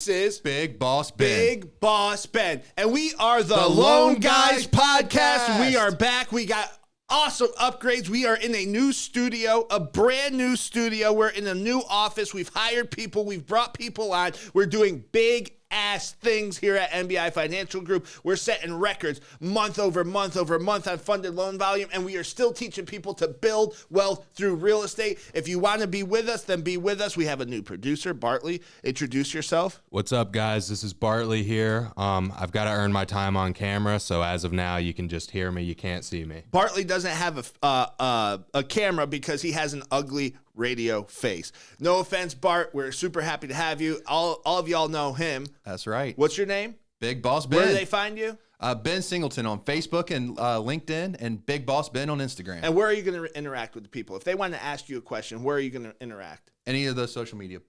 This is Big Boss Ben. Big Boss Ben. And we are the Lone Lone Guys Guys Podcast. Podcast. We are back. We got awesome upgrades. We are in a new studio, a brand new studio. We're in a new office. We've hired people. We've brought people on. We're doing big ass things here at NBI Financial Group. We're setting records month over month over month on funded loan volume, and we are still teaching people to build wealth through real estate. If you want to be with us, then be with us. We have a new producer, Bartley. Introduce yourself. What's up, guys? This is Bartley here. I've got to earn my time on camera, so as of now, you can just hear me. You can't see me. Bartley doesn't have a camera because he has an ugly radio face. No offense, Bart. We're super happy to have you. All of y'all know him. That's right. What's your name? Big Boss Ben. Where do they find you? Ben Singleton on Facebook and LinkedIn, and Big Boss Ben on Instagram. And where are you going to interact with the people? If they want to ask you a question, where are you going to interact? Any of those social media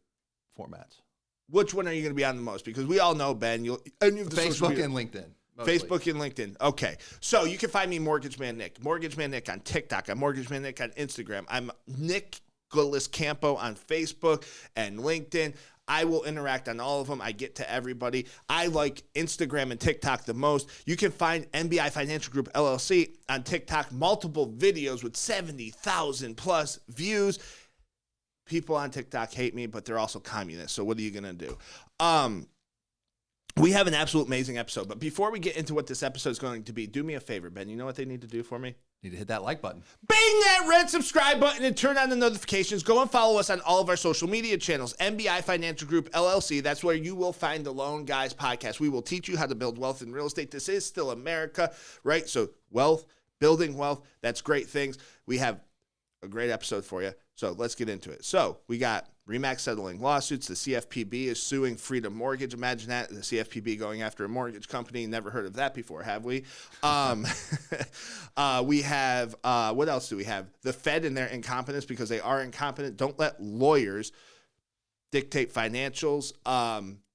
formats. Which one are you going to be on the most? Because we all know, Ben, Facebook and LinkedIn. Mostly. Facebook and LinkedIn. Okay. So you can find me Mortgage Man Nick. Mortgage Man Nick on TikTok. I'm Mortgage Man Nick on Instagram. I'm Nicholas Campo on Facebook and LinkedIn. I will interact on all of them. I get to everybody. I like Instagram and TikTok the most. You can find NBI Financial Group LLC on TikTok, multiple videos with 70,000 plus views. People on TikTok hate me, but they're also communists. So what are you going to do? We have an absolute amazing episode. But before we get into what this episode is going to be, do me a favor, Ben. You know what they need to do for me? Need to hit that like button. Bang that red subscribe button and turn on the notifications. Go and follow us on all of our social media channels. NBI Financial Group LLC. That's where you will find the Lone Guys Podcast. We will teach you how to build wealth in real estate. This is still America, right? So wealth, building wealth, that's great things. We have a great episode for you. So let's get into it. So we got RE/MAX settling lawsuits. The CFPB is suing Freedom Mortgage. Imagine that, the CFPB going after a mortgage company. Never heard of that before, have we? We have, what else do we have? The Fed and their incompetence, because they are incompetent. Don't let lawyers dictate financials.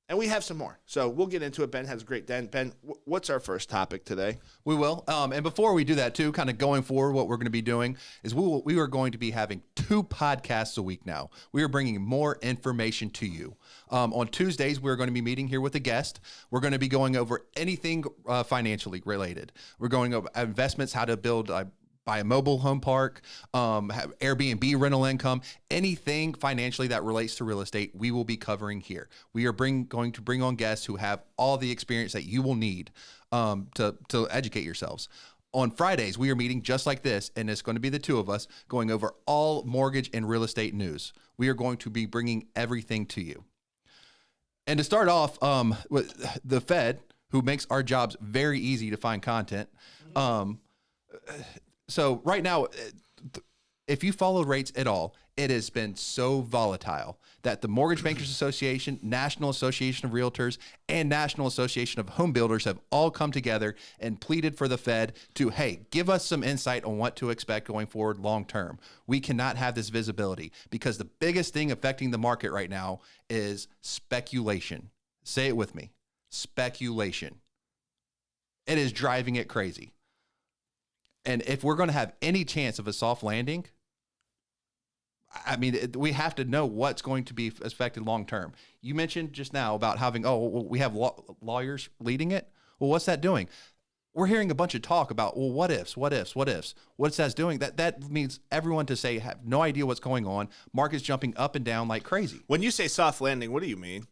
And we have some more. So we'll get into it. Ben has a great den. Ben, what's our first topic today? We will. And before we do that, too, kind of going forward, what we're going to be doing is we are going to be having 2 podcasts a week now. We are bringing more information to you. On Tuesdays, we're going to be meeting here with a guest. We're going to be going over anything financially related. We're going over investments, how to build buy a mobile home park, have Airbnb rental income, anything financially that relates to real estate, we will be covering here. We are going to bring on guests who have all the experience that you will need to educate yourselves. On Fridays, we are meeting just like this, and it's going to be the 2 of us going over all mortgage and real estate news. We are going to be bringing everything to you. And to start off with the Fed, who makes our jobs very easy to find content, so right now, if you follow rates at all, it has been so volatile that the Mortgage Bankers Association, National Association of Realtors, and National Association of Home Builders have all come together and pleaded for the Fed to, hey, give us some insight on what to expect going forward long term. We cannot have this visibility because the biggest thing affecting the market right now is speculation. Say it with me. Speculation. It is driving it crazy. And if we're going to have any chance of a soft landing, I mean, we have to know what's going to be affected long term. You mentioned just now about having, we have lawyers leading it. Well, what's that doing? We're hearing a bunch of talk about, well, what ifs? What's that doing? That means everyone to say have no idea what's going on. Markets jumping up and down like crazy. When you say soft landing, what do you mean?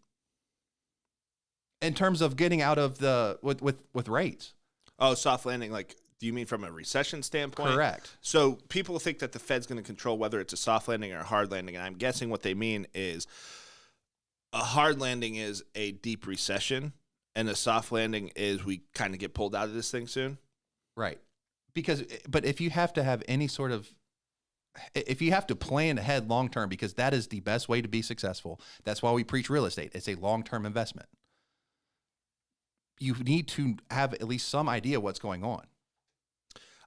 In terms of getting out of the with rates. Oh, soft landing, like. Do you mean from a recession standpoint? Correct. So people think that the Fed's going to control whether it's a soft landing or a hard landing, and I'm guessing what they mean is a hard landing is a deep recession, and a soft landing is we kind of get pulled out of this thing soon? Right. But if you have to have any sort of, if you have to plan ahead long term, because that is the best way to be successful. That's why we preach real estate. It's a long-term investment. You need to have at least some idea what's going on.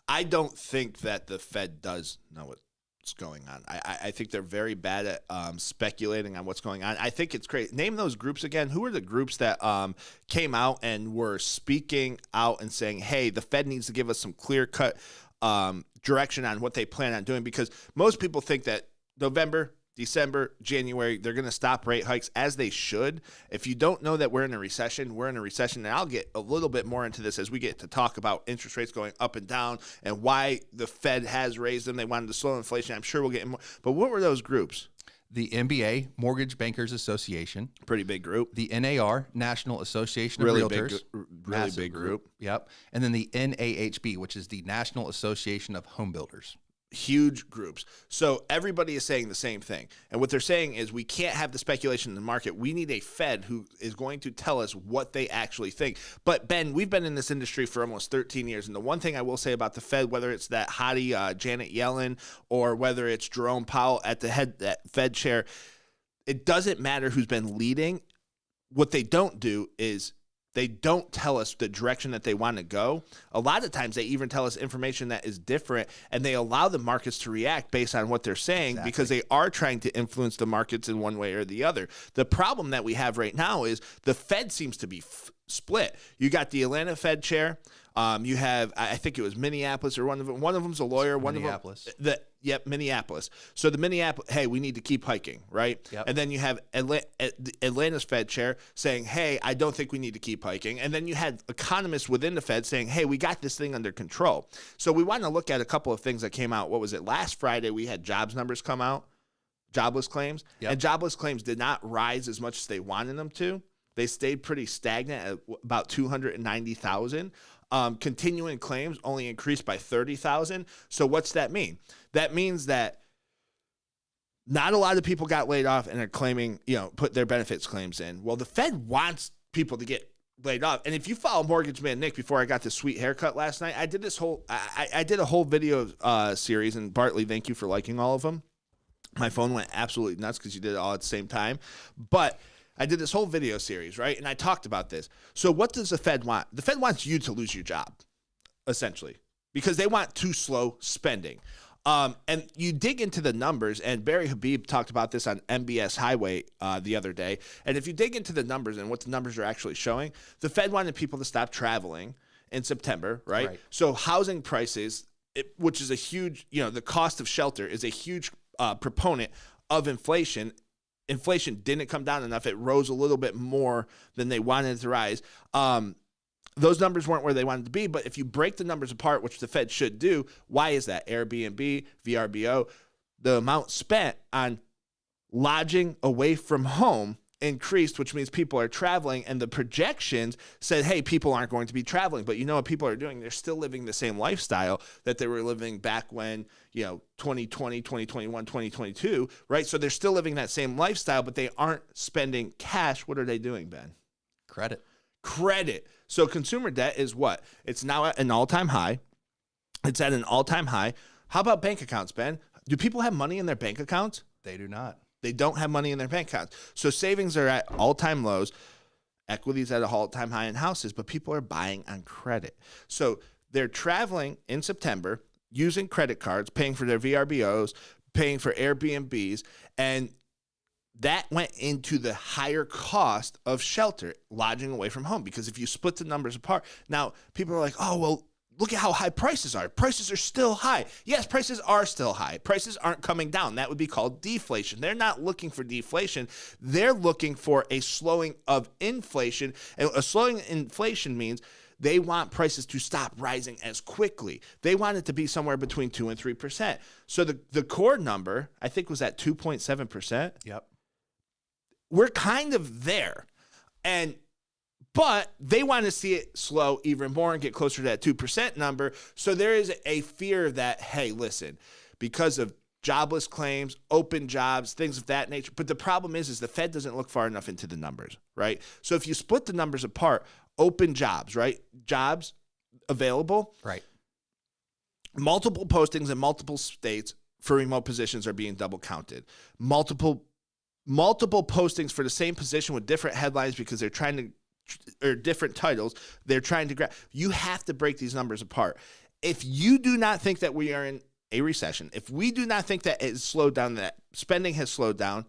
I don't think that the Fed does know what's going on. I think they're very bad at speculating on what's going on. I think it's crazy. Name those groups again. Who are the groups that came out and were speaking out and saying, hey, the Fed needs to give us some clear-cut direction on what they plan on doing? Because most people think that November, December, January, they're going to stop rate hikes as they should. If you don't know that we're in a recession, and I'll get a little bit more into this as we get to talk about interest rates going up and down and why the Fed has raised them. They wanted to slow inflation. I'm sure we'll get more. But what were those groups? The MBA, Mortgage Bankers Association. Pretty big group. The NAR, National Association of Really Realtors. really big group. Yep. And then the NAHB, which is the National Association of Home Builders. Huge groups. So everybody is saying the same thing. And what they're saying is we can't have the speculation in the market. We need a Fed who is going to tell us what they actually think. But Ben, we've been in this industry for almost 13 years. And the one thing I will say about the Fed, whether it's that hottie Janet Yellen or whether it's Jerome Powell at the head, that Fed chair, it doesn't matter who's been leading. What they don't do is they don't tell us the direction that they want to go. A lot of times they even tell us information that is different, and they allow the markets to react based on what they're saying because they are trying to influence the markets in one way or the other. The problem that we have right now is the Fed seems to be split. You got the Atlanta Fed chair. You have, I think it was Minneapolis or one of them. One of them's a lawyer. Minneapolis. Minneapolis. So the Minneapolis, hey, we need to keep hiking, right? Yep. And then you have Atlanta's Fed chair saying, hey, I don't think we need to keep hiking. And then you had economists within the Fed saying, hey, we got this thing under control. So we want to look at a couple of things that came out. What was it? Last Friday, we had jobs numbers come out, jobless claims. Yep. And jobless claims did not rise as much as they wanted them to. They stayed pretty stagnant at about 290,000. Continuing claims only increased by 30,000. So what's that mean? That means that not a lot of people got laid off and are claiming, put their benefits claims in. Well, the Fed wants people to get laid off. And if you follow Mortgage Man Nick, before I got this sweet haircut last night, I did this I did a whole video series, and Bartley, thank you for liking all of them. My phone went absolutely nuts because you did it all at the same time. But I did this whole video series, right? And I talked about this. So what does the Fed want? The Fed wants you to lose your job, essentially, because they want too slow spending. And you dig into the numbers, and Barry Habib talked about this on MBS Highway the other day. And if you dig into the numbers and what the numbers are actually showing, the Fed wanted people to stop traveling in September, right? So housing prices, which is a huge, the cost of shelter is a huge proponent of inflation. Inflation didn't come down enough. It rose a little bit more than they wanted it to rise. Those numbers weren't where they wanted to be, but if you break the numbers apart, which the Fed should do, why is that? Airbnb, VRBO, the amount spent on lodging away from home increased, which means people are traveling, and the projections said, hey, people aren't going to be traveling. But you know what people are doing? They're still living the same lifestyle that they were living back when, 2020, 2021, 2022, right? So they're still living that same lifestyle, but they aren't spending cash. What are they doing, Ben? Credit. So consumer debt is what? It's now at an all-time high. It's at an all-time high. How about bank accounts, Ben? Do people have money in their bank accounts? They do not. They don't have money in their bank accounts. So savings are at all-time lows. Equities at an all-time high in houses, but people are buying on credit. So they're traveling in September, using credit cards, paying for their VRBOs, paying for Airbnbs, and that went into the higher cost of shelter, lodging away from home. Because if you split the numbers apart, now people are like, oh, well, look at how high prices are. Prices are still high. Yes, prices are still high. Prices aren't coming down. That would be called deflation. They're not looking for deflation. They're looking for a slowing of inflation. And a slowing inflation means they want prices to stop rising as quickly. They want it to be somewhere between 2 and 3%. So the core number, I think, was at 2.7%. Yep. We're kind of there. But they want to see it slow even more and get closer to that 2% number. So there is a fear that, hey, listen, because of jobless claims, open jobs, things of that nature. But the problem is the Fed doesn't look far enough into the numbers, right? So if you split the numbers apart, open jobs, right? Jobs available. Right. Multiple postings in multiple states for remote positions are being double counted. Multiple postings for the same position with different headlines because they're trying to, or different titles, they're trying to grab. You have to break these numbers apart. If you do not think that we are in a recession, if we do not think that it's slowed down, that spending has slowed down,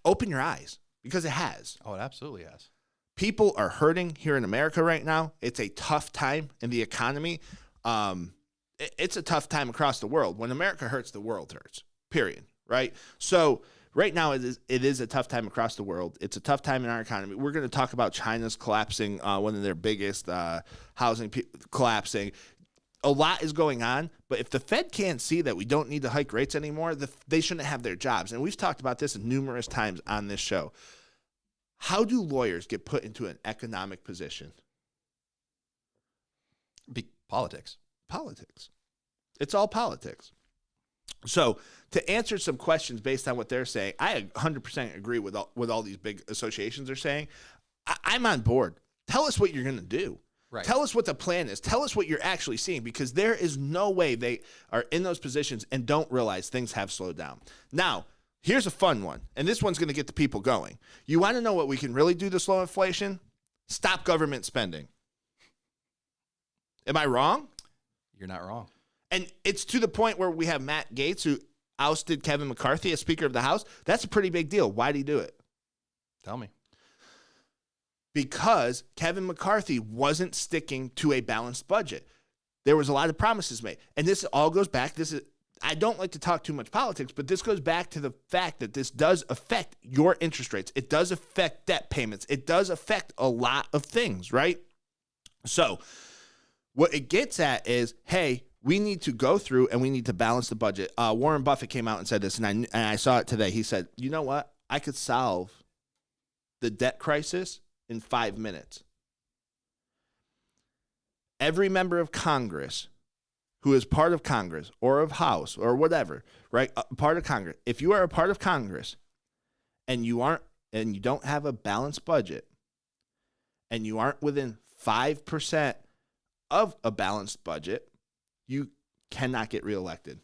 open your eyes, because it has. Oh, it absolutely has. People are hurting here in America right now. It's a tough time in the economy. It's a tough time across the world. When America hurts, the world hurts, period. right? So right now it is a tough time across the world. It's a tough time in our economy. We're going to talk about China's collapsing, one of their biggest housing collapsing. A lot is going on, but if the Fed can't see that we don't need to hike rates anymore, they shouldn't have their jobs. And we've talked about this numerous times on this show. How do lawyers get put into an economic position? Politics. Politics. It's all politics. So to answer some questions based on what they're saying, I 100% agree with all these big associations are saying. I'm on board. Tell us what you're going to do. Right. Tell us what the plan is. Tell us what you're actually seeing, because there is no way they are in those positions and don't realize things have slowed down. Now, here's a fun one, and this one's going to get the people going. You want to know what we can really do to slow inflation? Stop government spending. Am I wrong? You're not wrong. And it's to the point where we have Matt Gaetz, who ousted Kevin McCarthy as Speaker of the House. That's a pretty big deal. Why did he do it? Tell me. Because Kevin McCarthy wasn't sticking to a balanced budget. There was a lot of promises made. And this all goes back. I don't like to talk too much politics, but this goes back to the fact that this does affect your interest rates. It does affect debt payments. It does affect a lot of things, right? So what it gets at is, hey, we need to go through and we need to balance the budget. Warren Buffett came out and said this, and I saw it today. He said, you know what? I could solve the debt crisis in 5 minutes. Every member of Congress who is part of Congress or of House or whatever, right? Part of Congress. If you are a part of Congress and you don't have a balanced budget and you aren't within 5% of a balanced budget, you cannot get reelected.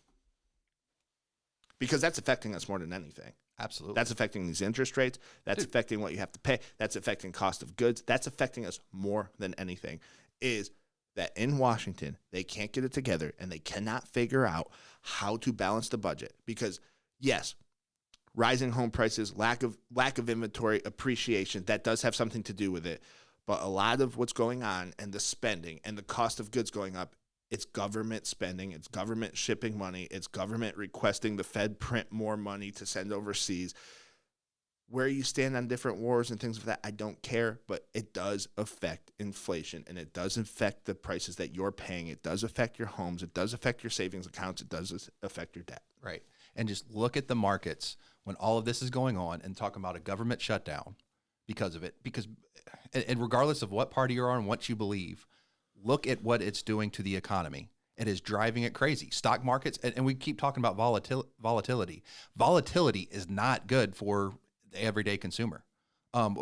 Because that's affecting us more than anything. Absolutely. That's affecting these interest rates. That's affecting what you have to pay. That's affecting cost of goods. That's affecting us more than anything. Is that in Washington, they can't get it together and they cannot figure out how to balance the budget. Because, yes, rising home prices, lack of inventory appreciation, that does have something to do with it. But a lot of what's going on and the spending and the cost of goods going up, it's government spending, it's government shipping money, it's government requesting the Fed print more money to send overseas. Where you stand on different wars and things like that, I don't care, but it does affect inflation, and it does affect the prices that you're paying. It does affect your homes. It does affect your savings accounts. It does affect your debt. Right. And just look at the markets when all of this is going on and talking about a government shutdown because of it. And regardless of what party you're on, what you believe, look at what it's doing to the economy. It is driving it crazy. Stock markets, and we keep talking about volatility. Volatility is not good for the everyday consumer.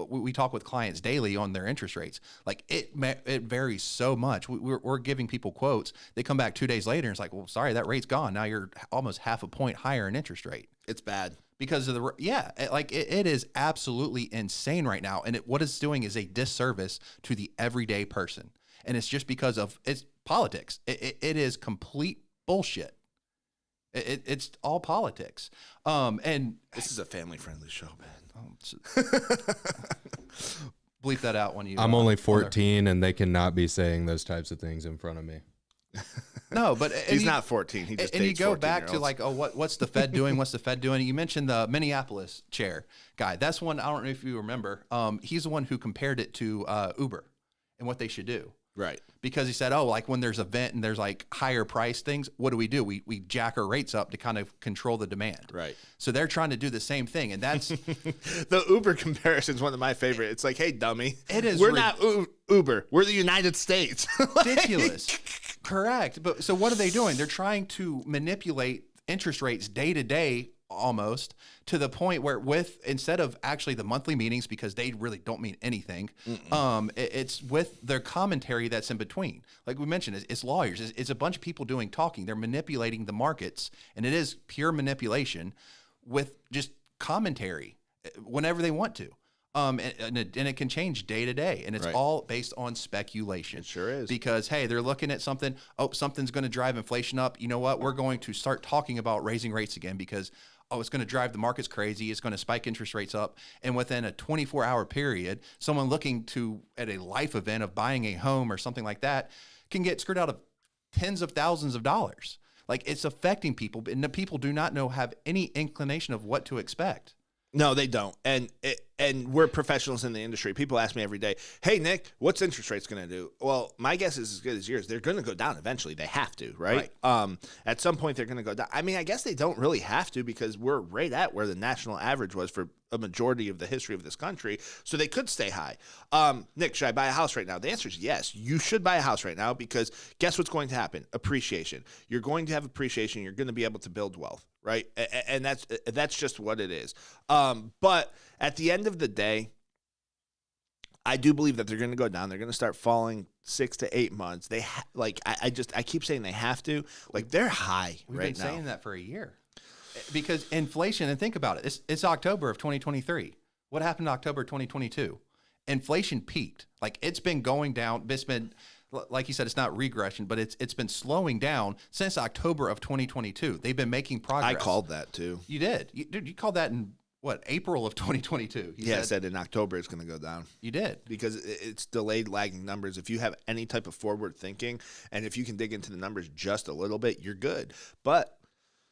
We talk with clients daily on their interest rates. Like it varies so much. We're giving people quotes. They come back 2 days later and it's like, well, sorry, that rate's gone. Now you're almost half a point higher in interest rate. It's bad. Because of it is absolutely insane right now. And what it's doing is a disservice to the everyday person. And it's just because of it's politics. It is complete bullshit. It's all politics. And this is a family-friendly show, man. Bleep that out when you. I'm only 14, and they cannot be saying those types of things in front of me. No, but he's not 14. He just and you dates go back 14-year-olds. to like, oh, what's the Fed doing? What's the Fed doing? You mentioned the Minneapolis chair guy. That's one. I don't know if you remember. He's the one who compared it to Uber and what they should do. Right. Because he said, oh, like when there's a vent and there's like higher price things, what do? We jack our rates up to kind of control the demand. Right. So they're trying to do the same thing. And that's the Uber comparison is one of my favorite. It's like, hey, dummy. It is. We're not Uber. We're the United States. Ridiculous. Correct. But so what are they doing? They're trying to manipulate interest rates day to day almost to the point where instead of actually the monthly meetings, because they really don't mean anything, it's with their commentary that's in between. Like we mentioned, it's lawyers. It's a bunch of people doing talking. They're manipulating the markets, and it is pure manipulation with just commentary whenever they want to. And it can change day to day, and it's all based on speculation. It sure is. Because, hey, they're looking at something. Oh, something's going to drive inflation up. You know what? We're going to start talking about raising rates again because, it's going to drive the markets crazy. It's going to spike interest rates up. And within a 24-hour period, someone looking at a life event of buying a home or something like that can get screwed out of tens of thousands of dollars. Like it's affecting people, and the people do not have any inclination of what to expect. No, they don't. And we're professionals in the industry. People ask me every day, "Hey, Nick, what's interest rates going to do?" Well, my guess is as good as yours. They're going to go down eventually. They have to, right? At some point, they're going to go down. I mean, I guess they don't really have to because we're right at where the national average was for a majority of the history of this country. So they could stay high. Nick, should I buy a house right now? The answer is yes. You should buy a house right now because guess what's going to happen? Appreciation. You're going to have appreciation. You're going to be able to build wealth, right? And that's just what it is. But at the end of the day, I do believe that they're going to go down. They're going to start falling 6 to 8 months. I keep saying they have to. Like they're high We've right been now. saying that for a year because inflation. And think about it. It's October of 2023. What happened in October 2022? Inflation peaked. Like it's been going down. It's been, like you said, it's not regression, but it's been slowing down since October of 2022. They've been making progress. I called that too. You did. You called that in what, April of 2022? I said in October it's going to go down. You did. Because it's delayed lagging numbers. If you have any type of forward thinking and if you can dig into the numbers just a little bit, you're good. But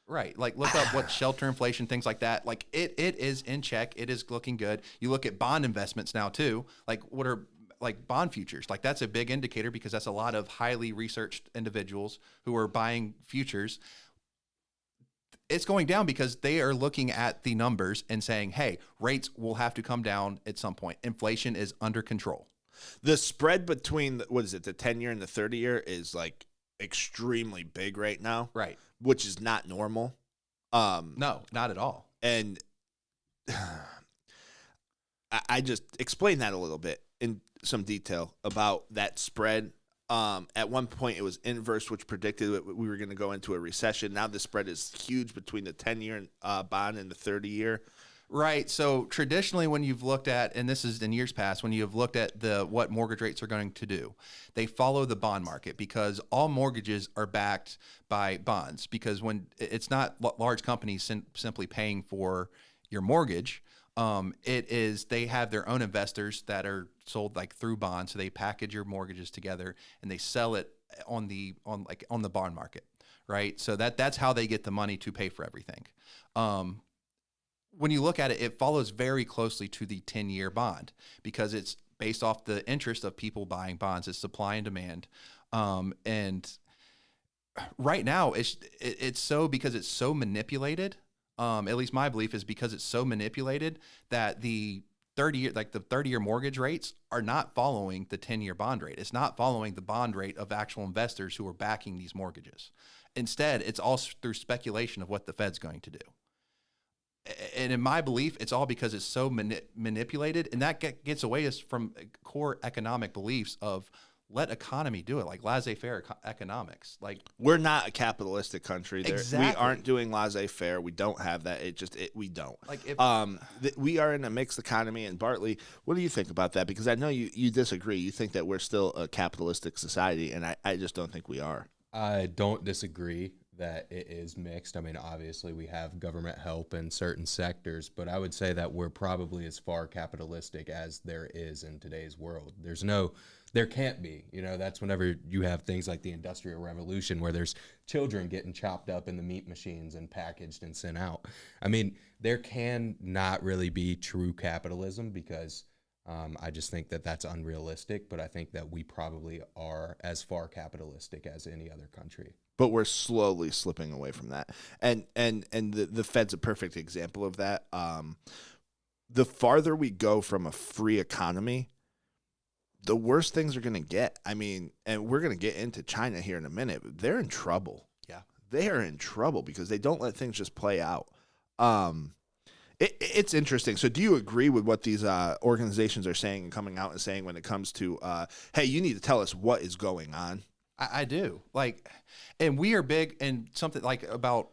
right. Like look up what shelter inflation, things like that. Like it is in check. It is looking good. You look at bond investments now too. Like what are like bond futures? Like that's a big indicator because that's a lot of highly researched individuals who are buying futures. It's going down because they are looking at the numbers and saying, hey, rates will have to come down at some point. Inflation is under control. The spread between, the 10-year and the 30-year is like extremely big right now. Right. Which is not normal. No, not at all. And I just explained that a little bit in some detail about that spread. At one point, it was inverse, which predicted we were going to go into a recession. Now the spread is huge between the 10-year bond and the 30-year. Right. So traditionally, when you've looked at, and this is in years past, when you have looked at what mortgage rates are going to do, they follow the bond market because all mortgages are backed by bonds. Because when it's not large companies simply paying for your mortgage, they have their own investors that are sold like through bonds. So they package your mortgages together and they sell it on the bond market, right? So that's how they get the money to pay for everything. When you look at it, it follows very closely to the 10-year bond because it's based off the interest of people buying bonds. It's supply and demand. And right now it's so because it's so manipulated. At least my belief is because it's so manipulated that the 30-year mortgage rates are not following the 10-year bond rate. It's not following the bond rate of actual investors who are backing these mortgages. Instead, it's all through speculation of what the Fed's going to do. And in my belief, it's all because it's so manipulated, and that gets away from core economic beliefs of let economy do it, like laissez-faire economics. Like we're not a capitalistic country. Exactly. We aren't doing laissez-faire. We don't have that. We don't. Like we are in a mixed economy. And Bartley, what do you think about that? Because I know you disagree. You think that we're still a capitalistic society, and I just don't think we are. I don't disagree that it is mixed. I mean, obviously we have government help in certain sectors, but I would say that we're probably as far capitalistic as there is in today's world. There can't be, that's whenever you have things like the Industrial Revolution where there's children getting chopped up in the meat machines and packaged and sent out. I mean, there can not really be true capitalism because I just think that that's unrealistic, but I think that we probably are as far capitalistic as any other country. But we're slowly slipping away from that. And the Fed's a perfect example of that. The farther we go from a free economy, the worse things are going to get. I mean, and we're going to get into China here in a minute. They're in trouble. Yeah. They are in trouble because they don't let things just play out. It's interesting. So do you agree with what these organizations are saying and coming out and saying when it comes to, hey, you need to tell us what is going on? I do. And we are big in something like about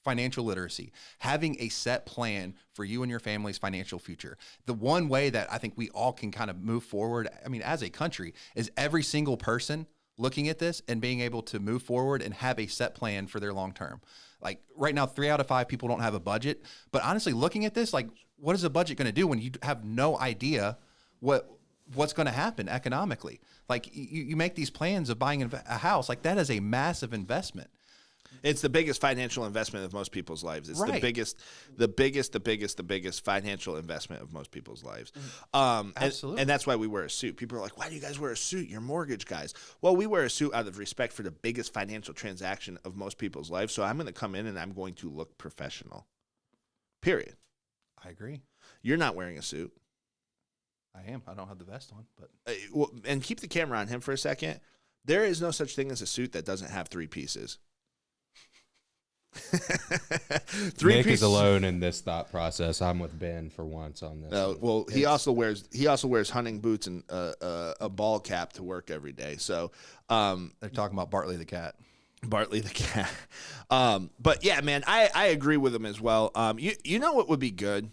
financial literacy, having a set plan for you and your family's financial future. The one way that I think we all can kind of move forward, I mean, as a country, is every single person looking at this and being able to move forward and have a set plan for their long term. Like right now, 3 out of 5 people don't have a budget. But honestly, looking at this, like, what is a budget going to do when you have no idea what's going to happen economically? Like you make these plans of buying a house, like that is a massive investment. It's the biggest financial investment of most people's lives. It's Right. the biggest financial investment of most people's lives. Absolutely. And that's why we wear a suit. People are like, why do you guys wear a suit? You're mortgage guys. Well, we wear a suit out of respect for the biggest financial transaction of most people's lives. So I'm going to come in and I'm going to look professional. Period. I agree. You're not wearing a suit. I am. I don't have the vest on, but Well, and keep the camera on him for a second. There is no such thing as a suit that doesn't have three pieces. Nick is alone in this thought process. I'm with Ben for once on this. Well, he also wears hunting boots and a ball cap to work every day. So they're talking about Bartley the cat. Bartley the cat. But yeah, man, I agree with him as well. You know what would be good?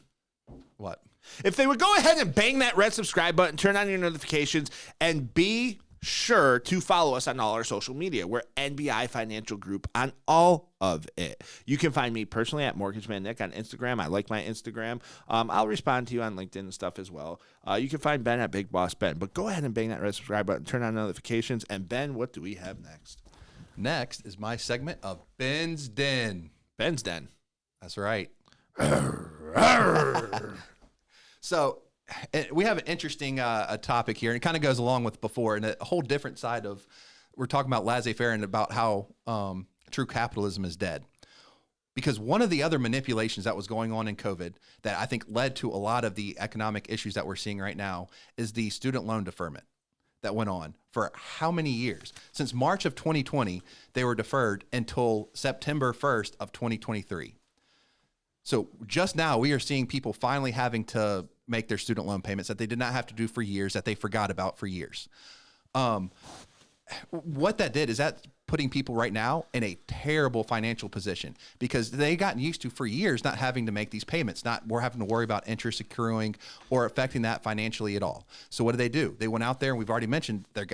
What? If they would go ahead and bang that red subscribe button, turn on your notifications, and be sure to follow us on all our social media. We're NBI Financial Group on all of it. You can find me personally at Mortgageman Nick on Instagram. I like my Instagram. I'll respond to you on LinkedIn and stuff as well. You can find Ben at Big Boss Ben. But go ahead and bang that red subscribe button, turn on notifications. And Ben, what do we have next? Next is my segment of Ben's Den. Ben's Den. That's right. So we have an interesting a topic here, and it kind of goes along with before, and a whole different side of, we're talking about laissez-faire and about how true capitalism is dead. Because one of the other manipulations that was going on in COVID that I think led to a lot of the economic issues that we're seeing right now is the student loan deferment that went on for how many years? Since March of 2020, they were deferred until September 1st of 2023. So just now we are seeing people finally having to make their student loan payments that they did not have to do for years, that they forgot about for years. What that did is that putting people right now in a terrible financial position because they gotten used to for years not having to make these payments, we're having to worry about interest accruing or affecting that financially at all. So what do? They went out there, and we've already mentioned they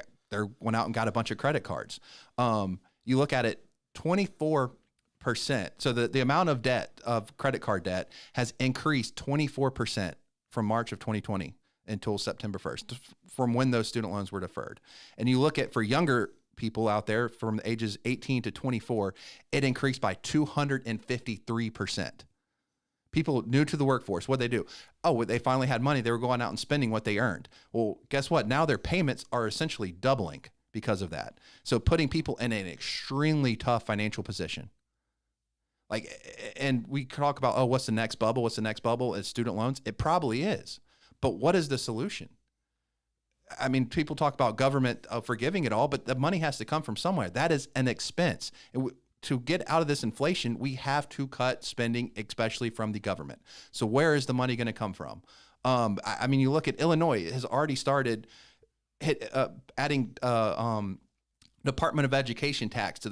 went out and got a bunch of credit cards. You look at it, 24%. So the amount of debt, of credit card debt, has increased 24% from March of 2020 until September 1st, from when those student loans were deferred. And you look at, for younger people out there from the ages 18 to 24, it increased by 253%. People new to the workforce, what they do? Oh, they finally had money. They were going out and spending what they earned. Well, guess what? Now their payments are essentially doubling because of that. So putting people in an extremely tough financial position. And we talk about, oh, what's the next bubble? What's the next bubble? It's student loans. It probably is. But what is the solution? I mean, people talk about government forgiving it all, but the money has to come from somewhere. That is an expense. To get out of this inflation, we have to cut spending, especially from the government. So where is the money going to come from? I mean, you look at Illinois, it has already started adding Department of Education tax to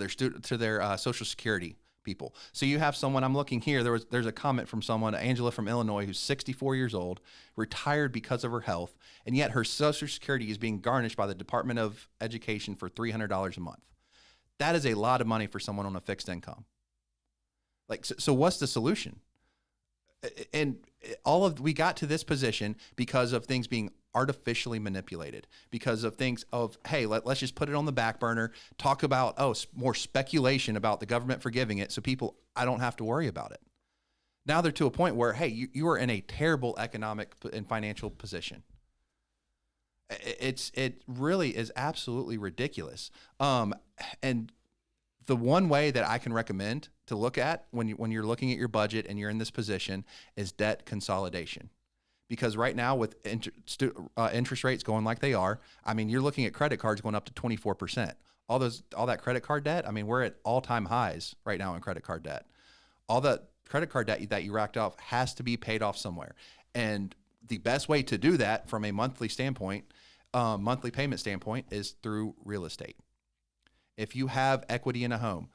their Social Security people. So you have someone, I'm looking here, there's a comment from someone, Angela from Illinois, who's 64 years old, retired because of her health, and yet her Social Security is being garnished by the Department of Education for $300 a month. That is a lot of money for someone on a fixed income. So what's the solution? And we got to this position because of things being artificially manipulated, because of things of, hey, let's just put it on the back burner, talk about, more speculation about the government forgiving it, so I don't have to worry about it. Now they're to a point where, hey, you are in a terrible economic and financial position. It really is absolutely ridiculous. And the one way that I can recommend to look at when you're looking at your budget and you're in this position is debt consolidation. Because right now with interest rates going like they are, I mean, you're looking at credit cards going up to 24%. All that credit card debt, I mean, we're at all-time highs right now in credit card debt. All the credit card debt that you racked off has to be paid off somewhere. And the best way to do that from a monthly payment standpoint is through real estate. If you have equity in a home,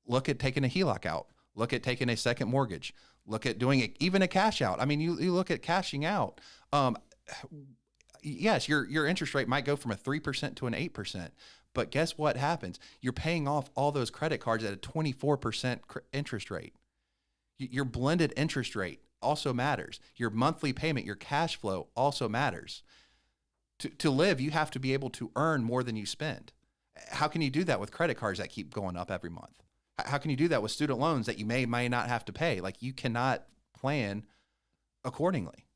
look at taking a HELOC out. Look at taking a second mortgage. Look at doing even a cash out. I mean, you look at cashing out. Yes, your interest rate might go from a 3% to an 8%, but guess what happens? You're paying off all those credit cards at a 24% interest rate. Your blended interest rate also matters. Your monthly payment, your cash flow also matters. To live, you have to be able to earn more than you spend. How can you do that with credit cards that keep going up every month? How can you do that with student loans that you may not have to pay? Like, you cannot plan accordingly.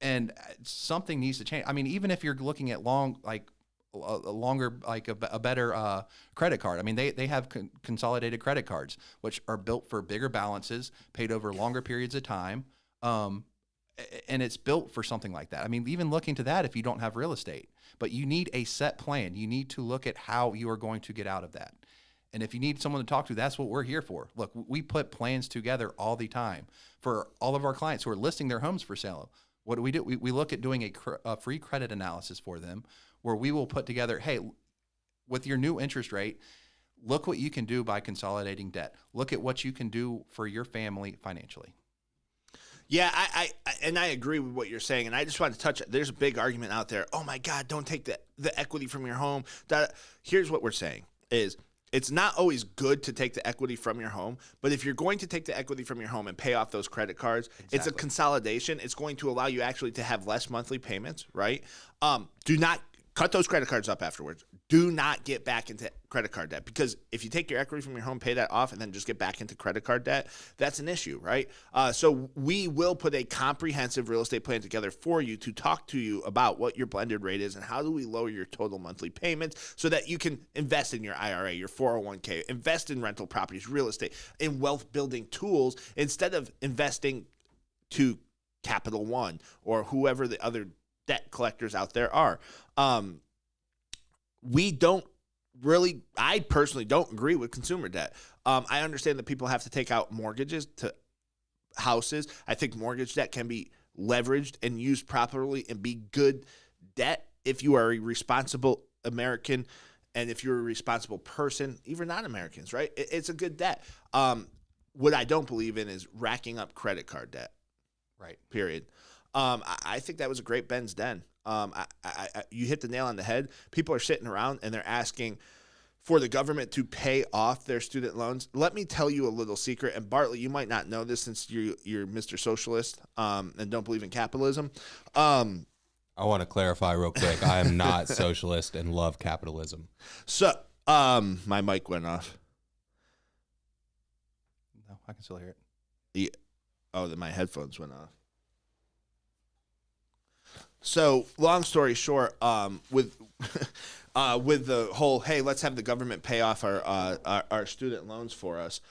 And something needs to change. I mean, even if you're looking at a longer, like a better credit card. I mean, they have consolidated credit cards, which are built for bigger balances, paid over longer periods of time. And it's built for something like that. I mean, even looking to that if you don't have real estate, but you need a set plan. You need to look at how you are going to get out of that. And if you need someone to talk to, that's what we're here for. Look, we put plans together all the time for all of our clients who are listing their homes for sale. What do? We look at doing a free credit analysis for them, where we will put together, hey, with your new interest rate, look what you can do by consolidating debt. Look at what you can do for your family financially. Yeah, I agree with what you're saying, and I just want to touch. There's a big argument out there. Oh my God, don't take the equity from your home. Here's what we're saying is, it's not always good to take the equity from your home, but if you're going to take the equity from your home and pay off those credit cards, It's a consolidation. It's going to allow you actually to have less monthly payments, right? Do not cut those credit cards up afterwards. Do not get back into credit card debt, because if you take your equity from your home, pay that off, and then just get back into credit card debt, that's an issue, right? So we will put a comprehensive real estate plan together for you to talk to you about what your blended rate is and how do we lower your total monthly payments so that you can invest in your IRA, your 401k, invest in rental properties, real estate, in wealth building tools, instead of investing to Capital One or whoever the other debt collectors out there are. I personally don't agree with consumer debt. I understand that people have to take out mortgages to houses. I think mortgage debt can be leveraged and used properly and be good debt if you are a responsible American and if you're a responsible person, even non-Americans, right? It's a good debt. What I don't believe in is racking up credit card debt. Right. Period. I think that was a great Ben's Den. You hit the nail on the head. People are sitting around and they're asking for the government to pay off their student loans. Let me tell you a little secret, and Bartley, you might not know this since you're Mr. Socialist and don't believe in capitalism. I want to clarify real quick. I am not socialist and love capitalism. So my mic went off. No, I can still hear it. Yeah. Oh, then my headphones went off. So, long story short, with the whole, hey, let's have the government pay off our student loans for us,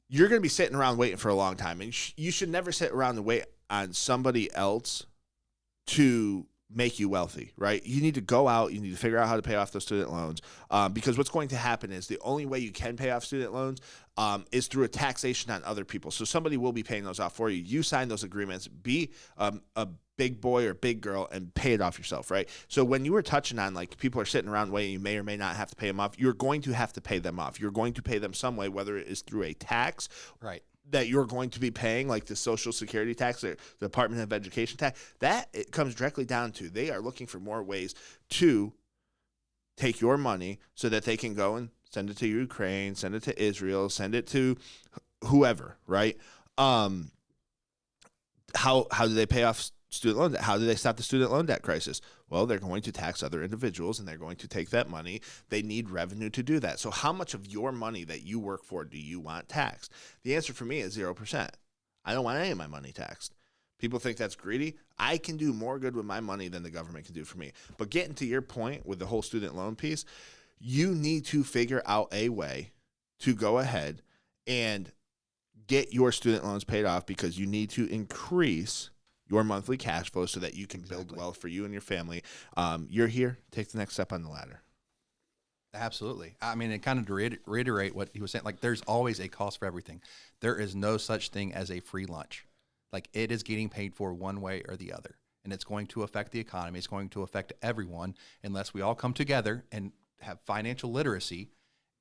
you're going to be sitting around waiting for a long time. And you should never sit around and wait on somebody else to make you wealthy, right? You need to go out. You need to figure out how to pay off those student loans, because what's going to happen is the only way you can pay off student loans is through a taxation on other people. So somebody will be paying those off for you. You sign those agreements, be a big boy or big girl, and pay it off yourself, right? So when you were touching on, like, people are sitting around waiting, you may or may not have to pay them off. You're going to have to pay them off. You're going to pay them some way, whether it is through a tax, right, that you're going to be paying, like the Social Security tax, or the Department of Education tax. That it comes directly down to they are looking for more ways to take your money so that they can go and send it to Ukraine, send it to Israel, send it to whoever, right? How do they pay off student loan debt? How do they stop the student loan debt crisis? Well, they're going to tax other individuals and they're going to take that money. They need revenue to do that. So how much of your money that you work for do you want taxed? The answer for me is 0%. I don't want any of my money taxed. People think that's greedy. I can do more good with my money than the government can do for me. But getting to your point with the whole student loan piece, you need to figure out a way to go ahead and get your student loans paid off, because you need to increase your monthly cash flow so that you can build wealth for you and your family. You're here. Take the next step on the ladder. Absolutely. I mean, and kind of to reiterate what he was saying, like, there's always a cost for everything. There is no such thing as a free lunch. Like, it is getting paid for one way or the other, and it's going to affect the economy. It's going to affect everyone unless we all come together and have financial literacy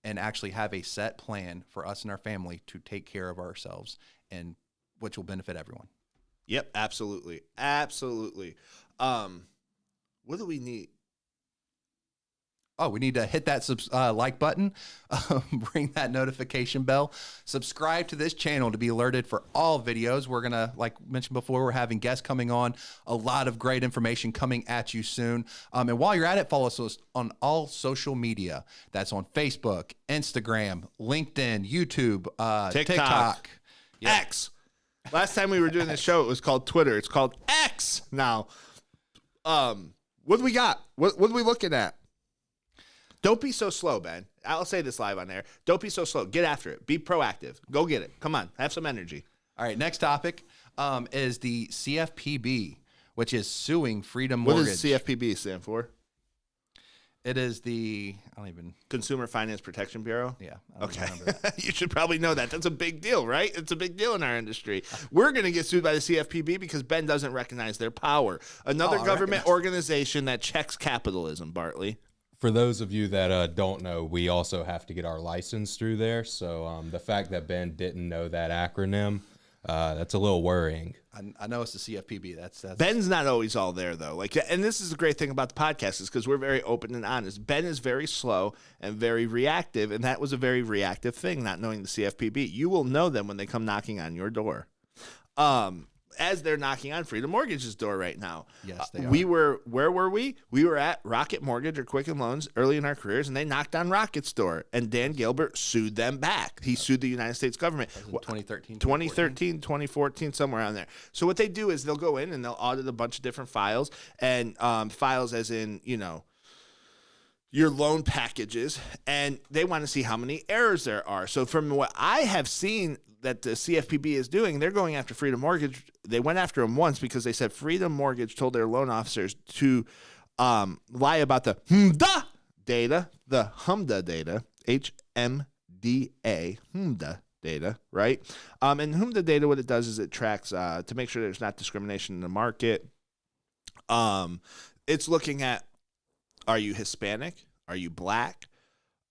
and actually have a set plan for us and our family to take care of ourselves, and which will benefit everyone. Yep, absolutely. Absolutely. What do we need? Oh, we need to hit that like button, ring that notification bell, subscribe to this channel to be alerted for all videos. We're going to, like mentioned before, we're having guests coming on, a lot of great information coming at you soon. And while you're at it, follow us on all social media. That's on Facebook, Instagram, LinkedIn, YouTube, TikTok. X. Last time we were doing this show, it was called Twitter. It's called X now. What do we got? What are we looking at? Don't be so slow, Ben. I'll say this live on air. Don't be so slow. Get after it. Be proactive. Go get it. Come on. Have some energy. All right, next topic is the CFPB, which is suing Freedom Mortgage. What does CFPB stand for? It is the, I don't even. Consumer Finance Protection Bureau? Yeah. I don't Okay. remember that. You should probably know that. That's a big deal, right? It's a big deal in our industry. We're going to get sued by the CFPB because Ben doesn't recognize their power. Another government organization that checks capitalism, Bartley. For those of you that don't know, we also have to get our license through there. So the fact that Ben didn't know that acronym, that's a little worrying. I know it's the CFPB. That's Ben's not always all there though. Like, and this is the great thing about the podcast is because we're very open and honest. Ben is very slow and very reactive, and that was a very reactive thing, not knowing the CFPB. You will know them when they come knocking on your door. As they're knocking on Freedom Mortgage's door right now. Yes, they are. Where were we? We were at Rocket Mortgage or Quicken Loans early in our careers, and they knocked on Rocket's door, and Dan Gilbert sued them back. He sued the United States government. 2013, 2014, somewhere around there. So what they do is they'll go in and they'll audit a bunch of different files, and files as in, your loan packages, and they want to see how many errors there are. So from what I have seen that the CFPB is doing, they're going after Freedom Mortgage. They went after them once because they said Freedom Mortgage told their loan officers to lie about the HMDA data, HMDA, HMDA data, right? And HMDA data, what it does is it tracks to make sure there's not discrimination in the market. It's looking at, are you Hispanic? Are you black?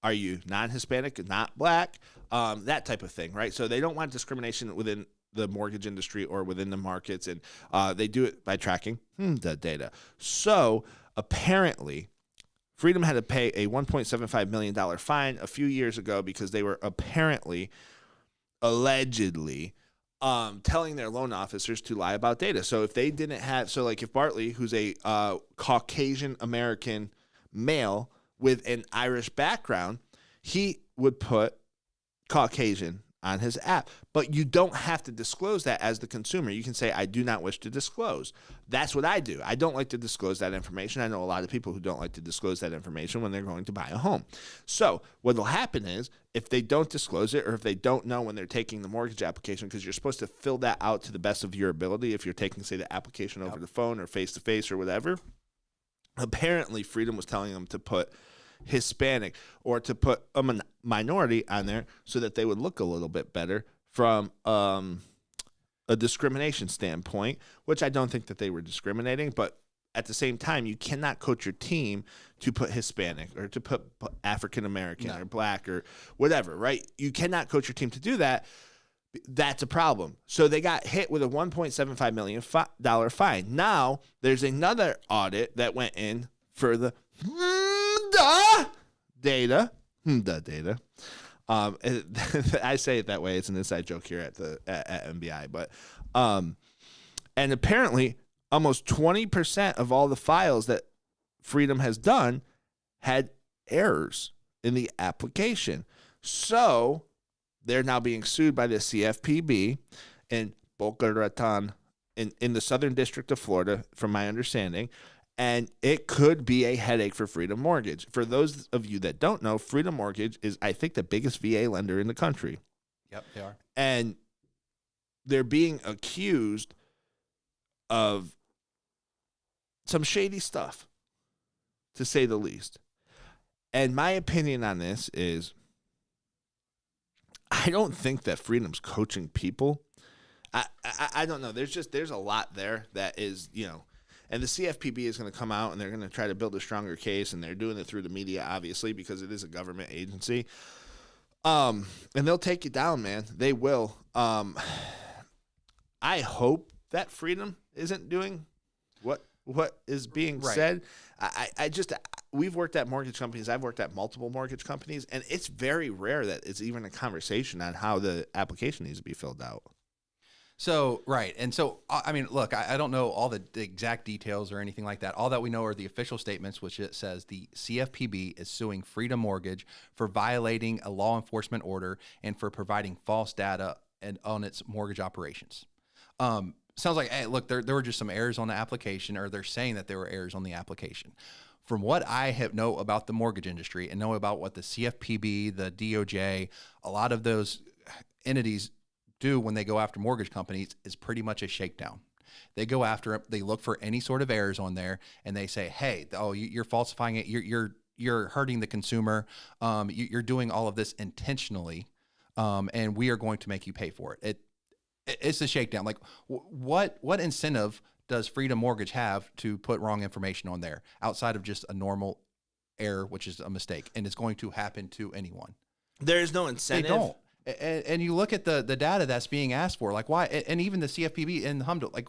Are you non-Hispanic, not black? That type of thing, right? So they don't want discrimination within the mortgage industry or within the markets, and they do it by tracking the data. So apparently, Freedom had to pay a $1.75 million fine a few years ago because they were allegedly, telling their loan officers to lie about data. So if they didn't have, so like if Bartley, who's a Caucasian American male with an Irish background, he would put Caucasian on his app. But you don't have to disclose that as the consumer. You can say, I do not wish to disclose. That's what I do. I don't like to disclose that information. I know a lot of people who don't like to disclose that information when they're going to buy a home. So what will happen is if they don't disclose it, or if they don't know when they're taking the mortgage application, because you're supposed to fill that out to the best of your ability if you're taking, say, the application over the phone or face-to-face or whatever. Apparently, Freedom was telling them to put Hispanic or to put a minority on there so that they would look a little bit better from a discrimination standpoint, which I don't think that they were discriminating. But at the same time, you cannot coach your team to put Hispanic or to put African American or black or whatever, right? You cannot coach your team to do that. That's a problem. So they got hit with a $1.75 million fine. Now there's another audit that went in for the data. I say it that way. It's an inside joke here at MBI. But and apparently almost 20% of all the files that Freedom has done had errors in the application. So they're now being sued by the CFPB in Boca Raton in the Southern District of Florida, from my understanding. And it could be a headache for Freedom Mortgage. For those of you that don't know, Freedom Mortgage is, I think, the biggest VA lender in the country. Yep, they are. And they're being accused of some shady stuff, to say the least. And my opinion on this is, I don't think that Freedom's coaching people. I don't know. There's a lot there that is, and the CFPB is going to come out and they're going to try to build a stronger case, and they're doing it through the media, obviously, because it is a government agency. And they'll take you down, man. They will. I hope that Freedom isn't doing what is being said. we've worked at mortgage companies. I've worked at multiple mortgage companies, and it's very rare that it's even a conversation on how the application needs to be filled out. So, right. And so, I mean, look, I don't know all the exact details or anything like that. All that we know are the official statements, which it says the CFPB is suing Freedom Mortgage for violating a law enforcement order and for providing false data on its mortgage operations. Sounds like, hey, look, there were just some errors on the application, or they're saying that there were errors on the application. From what I know about the mortgage industry and know about what the CFPB, the DOJ, a lot of those entities do when they go after mortgage companies is pretty much a shakedown. They go after them, they look for any sort of errors on there, and they say, hey, you're falsifying it, you're hurting the consumer, you're doing all of this intentionally, and we are going to make you pay for it. It's a shakedown. Like, what incentive does Freedom Mortgage have to put wrong information on there outside of just a normal error, which is a mistake, and it's going to happen to anyone? There's no incentive. They don't. And you look at the data that's being asked for, like why, and even the CFPB and HMDA, like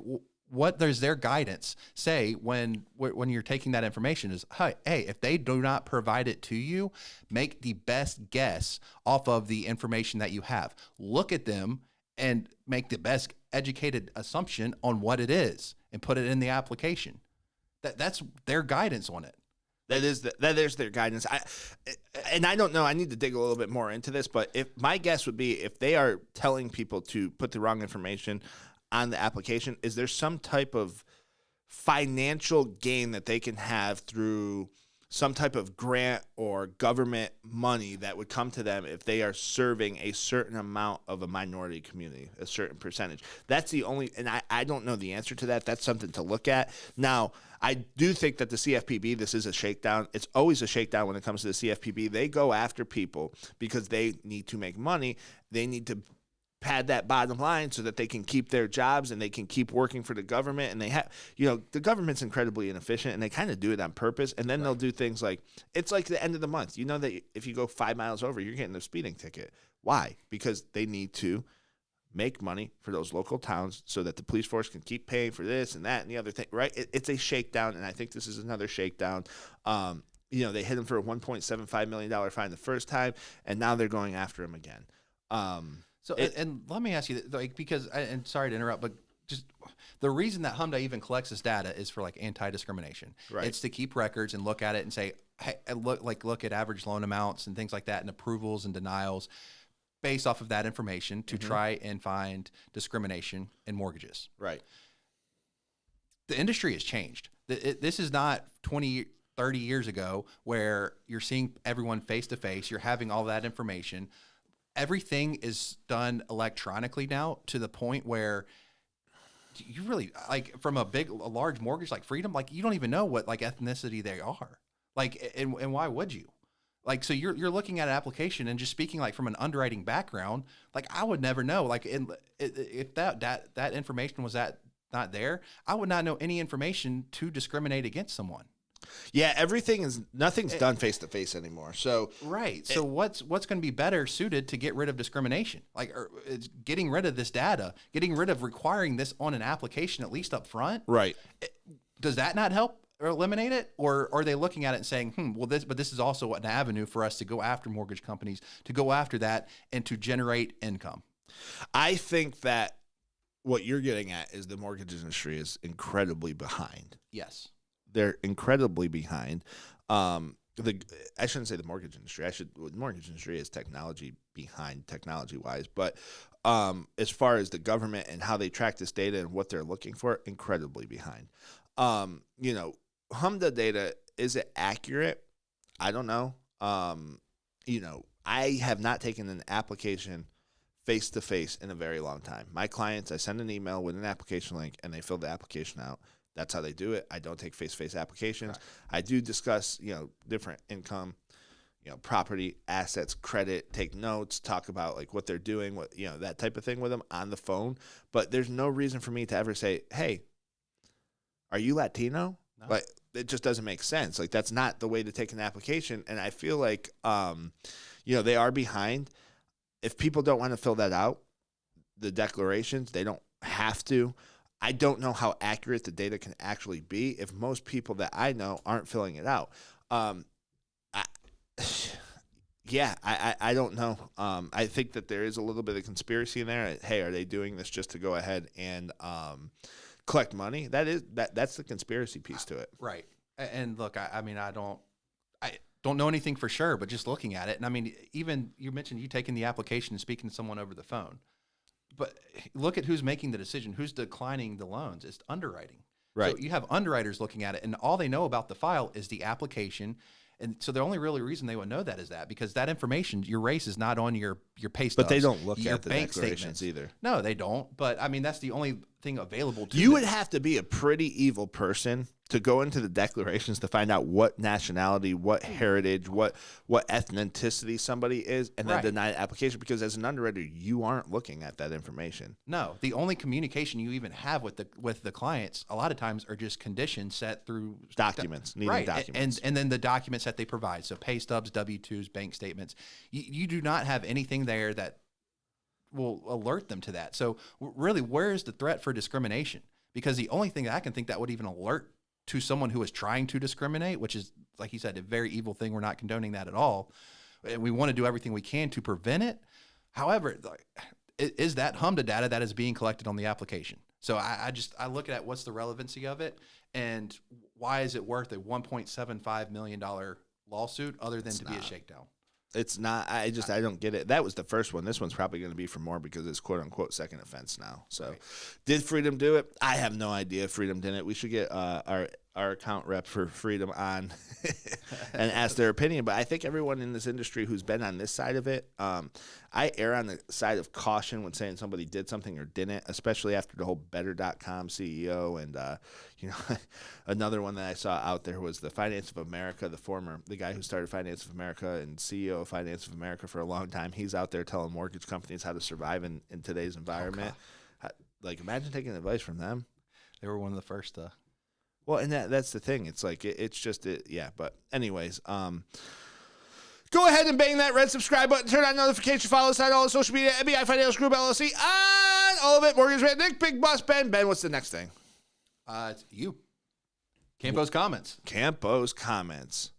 what does their guidance say when you're taking that information is, hey, if they do not provide it to you, make the best guess off of the information that you have. Look at them and make the best educated assumption on what it is and put it in the application. That's their guidance on it. That is their guidance. I don't know. I need to dig a little bit more into this, but if my guess would be if they are telling people to put the wrong information on the application, is there some type of financial gain that they can have through some type of grant or government money that would come to them if they are serving a certain amount of a minority community, a certain percentage? That's the only, and I don't know the answer to that. That's something to look at. Now, I do think that the CFPB, this is a shakedown. It's always a shakedown when it comes to the CFPB. They go after people because they need to make money. They need to pad that bottom line so that they can keep their jobs and they can keep working for the government. And they have, the government's incredibly inefficient, and they kind of do it on purpose. And then they'll do things like, it's like the end of the month. You know that if you go 5 miles over, you're getting a speeding ticket. Why? Because they need to make money for those local towns so that the police force can keep paying for this and that and the other thing, right? It's a shakedown, and I think this is another shakedown. They hit him for a $1.75 million fine the first time, and now they're going after him again. And let me ask you, like, because, and sorry to interrupt, but just the reason that HMDA even collects this data is for like anti-discrimination. Right. It's to keep records and look at it and say, hey, look at average loan amounts and things like that, and approvals and denials based off of that information to try and find discrimination in mortgages. Right. The industry has changed. This is not 20, 30 years ago where you're seeing everyone face to face. You're having all that information. Everything is done electronically now to the point where you really, like, from a large mortgage like Freedom, like, you don't even know what like ethnicity they are. Like, and why would you? Like, so you're looking at an application and just speaking like from an underwriting background, like I would never know. Like, if that information was not there, I would not know any information to discriminate against someone. Yeah, nothing's done face to face anymore. So right. So what's going to be better suited to get rid of discrimination? Like, it's getting rid of this data, getting rid of requiring this on an application at least up front. Right. Does that not help or eliminate it? Or are they looking at it and saying, this is also an avenue for us to go after mortgage companies, to go after that and to generate income? I think that what you're getting at is the mortgage industry is incredibly behind. Yes. They're incredibly behind. I shouldn't say the mortgage industry. The mortgage industry is technology behind, technology-wise. But as far as the government and how they track this data and what they're looking for, incredibly behind. HMDA data, is it accurate? I don't know. I have not taken an application face-to-face in a very long time. My clients, I send an email with an application link, and they fill the application out. That's how they do it. I don't take face-to-face applications. Right. I do discuss, different income, property, assets, credit, take notes, talk about like what they're doing, that type of thing with them on the phone. But there's no reason for me to ever say, hey, are you Latino? No. Like, it just doesn't make sense. Like, that's not the way to take an application. And I feel like, they are behind. If people don't want to fill that out, the declarations, they don't have to. I don't know how accurate the data can actually be if most people that I know aren't filling it out. I, yeah, I don't know. I think that there is a little bit of conspiracy in there. Hey, are they doing this just to go ahead and collect money? That's the conspiracy piece to it. Right. And look, I mean, I don't know anything for sure, but just looking at it, and I mean, even you mentioned you taking the application and speaking to someone over the phone, but look at who's making the decision, who's declining the loans. It's underwriting. Right. So you have underwriters looking at it, and all they know about the file is the application. And so the only really reason they would know that is that because that information, your race is not on your pay stubs. But they don't look your at the bank declarations statements either. No, they don't. But I mean, that's the only thing available to You them. would have to be a pretty evil person to go into the declarations to find out what nationality, what heritage, what ethnicity somebody is, and then Right. deny the application, because as an underwriter, you aren't looking at that information. No, the only communication you even have with the clients a lot of times are just conditions set through Documents, needing right, documents. and then the documents that they provide. So pay stubs, W-2s, bank statements. You do not have anything there that will alert them to that. So really, where is the threat for discrimination? Because the only thing that I can think that would even alert to someone who is trying to discriminate, which is, like you said, a very evil thing. We're not condoning that at all. And we want to do everything we can to prevent it. However, is that HMDA data that is being collected on the application? So I look at what's the relevancy of it and why is it worth a $1.75 million lawsuit other than to be a shakedown? It's not. I don't get it. That was the first one. This one's probably going to be for more because it's quote unquote second offense now. So, Right. Did Freedom do it? I have no idea if Freedom did it. We should get our account rep for Freedom on and ask their opinion. But I think everyone in this industry who's been on this side of it, I err on the side of caution when saying somebody did something or didn't, especially after the whole Better.com CEO and another one that I saw out there was the Finance of America, the guy who started Finance of America and CEO of Finance of America for a long time. He's out there telling mortgage companies how to survive in today's environment. Like, imagine taking advice from them. They were one of the first. Well, and that's the thing. It's like it's just yeah. But anyways, go ahead and bang that red subscribe button. Turn on notifications. Follow us on all the social media. MBI Financial Group LLC on all of it. Mortgage Rate Nick, Big Boss Ben. Ben, what's the next thing? It's you. Campo's comments. Campo's comments.